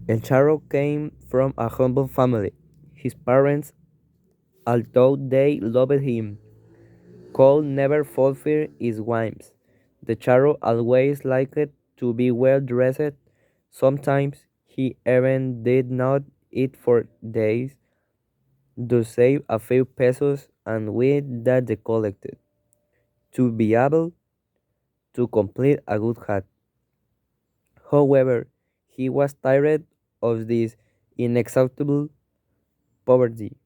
El charro came from a humble family. His parents, although they loved him, could never fulfill his whims. The charro always liked to be well dressed. Sometimes he even did not eat for days to save a few pesos and with that they collected to be able to complete a good hat. However, he was tired of this inexhaustible poverty.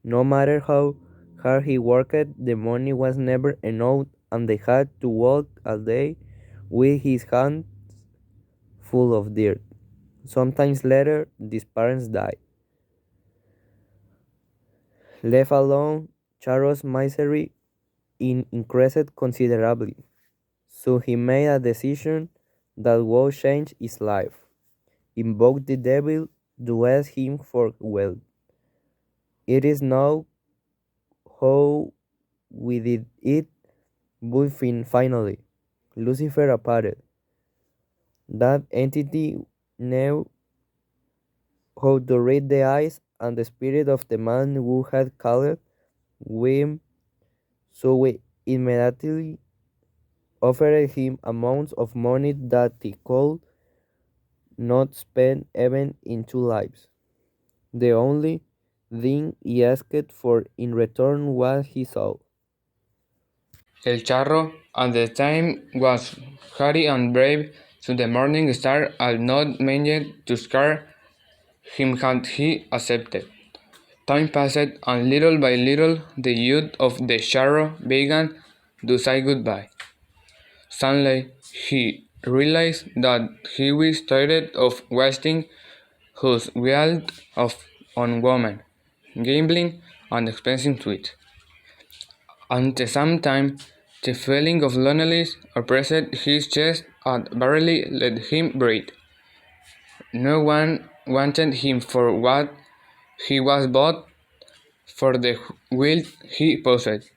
No matter how hard he worked, the money was never enough and they had to walk all day with his hands full of dirt. Sometimes later, his parents died. Left alone, Charles' misery increased considerably, so he made a decision that would change his life. Invoked the devil to ask him for wealth. It is now how we did it, but finally, Lucifer appeared. That entity knew how to read the eyes and the spirit of the man who had called him, so we immediately offered him amounts of money that he could not spend even in 2 lives. The only thing he asked for in return was his soul. El charro at the time was hardy and brave, so the morning star had not managed to scare him had he accepted. Time passed, and little by little the youth of the charro began to say goodbye. Suddenly he realized that he was tired of wasting his wealth on women, gambling, and expensive sweets. At the same time, the feeling of loneliness oppressed his chest and barely let him breathe. No one wanted him for what he was but for the wealth he possessed.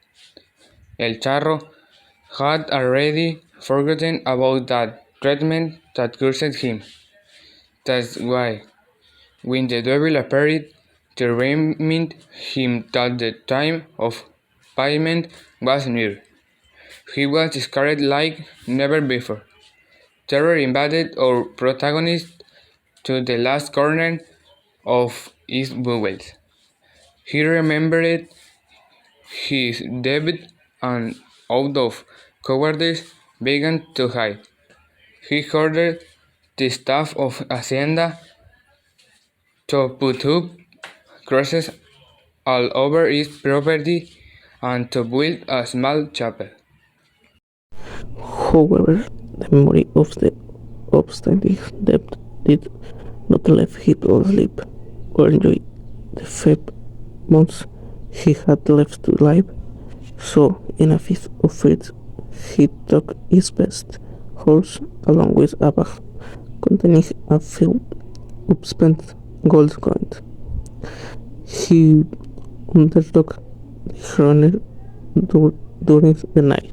El Charro had already forgotten about that treatment that cursed him. That's why, when the devil appeared to remind him that the time of payment was near, he was scared like never before. Terror invaded our protagonist to the last corner of his bowels. He remembered his debt and, out of cowardice, began to hide. He ordered the staff of Hacienda to put up crosses all over his property and to build a small chapel. However, the memory of the outstanding debt did not let him sleep or enjoy the 5 months he had left to live. So, in a fit of fear, he took his best horse along with a bag containing a few unspent gold coins. He undertook the journey during the night,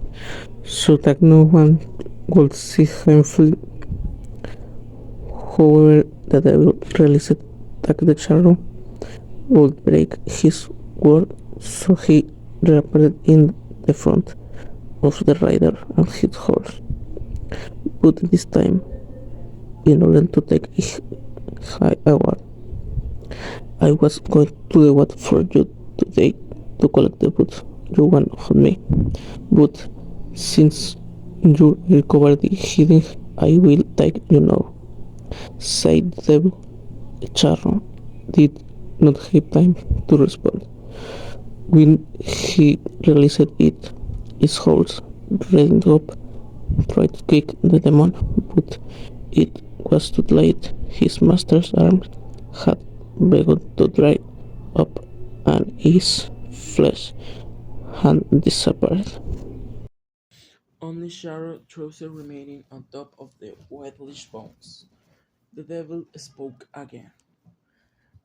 so that no one would see him flee. However, the devil realized that the charro would break his word, so he reappeared in the front of the rider and his horse. But this time, in order to take high award, I was going to the water for you today to collect the boots you want on me. But since you recovered the hidden, I will take you now, said the devil. Charro did not have time to respond. When he realized it, his horse, rearing up, tried to kick the demon, but it was too late. His master's arms had begun to dry up, and his flesh had disappeared. Only Charro trousers remaining on top of the whitish bones. The devil spoke again.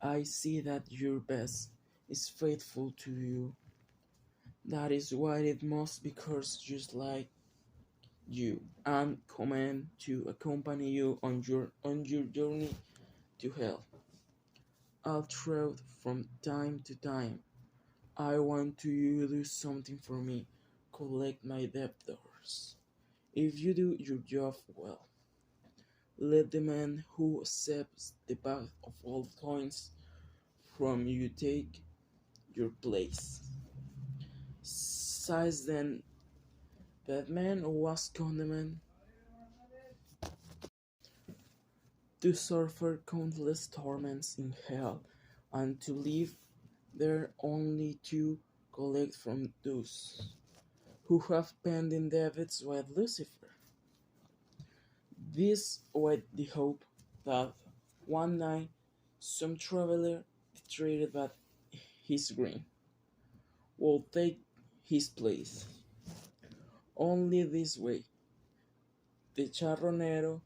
I see that your best is faithful to you. That is why it must be cursed just like you, and command to accompany you on your journey to hell. I'll throw from time to time. I want to you do something for me, collect my debtors. If you do your job well, let the man who accepts the bag of old coins from you take your place. Since then, that man was condemned to suffer countless torments in hell, and to live there only to collect from those who have pending debts with Lucifer. This with the hope that one night some traveler treated by his grain will take his place. Only this way the charro negro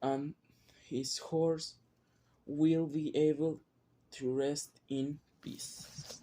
and his horse will be able to rest in peace.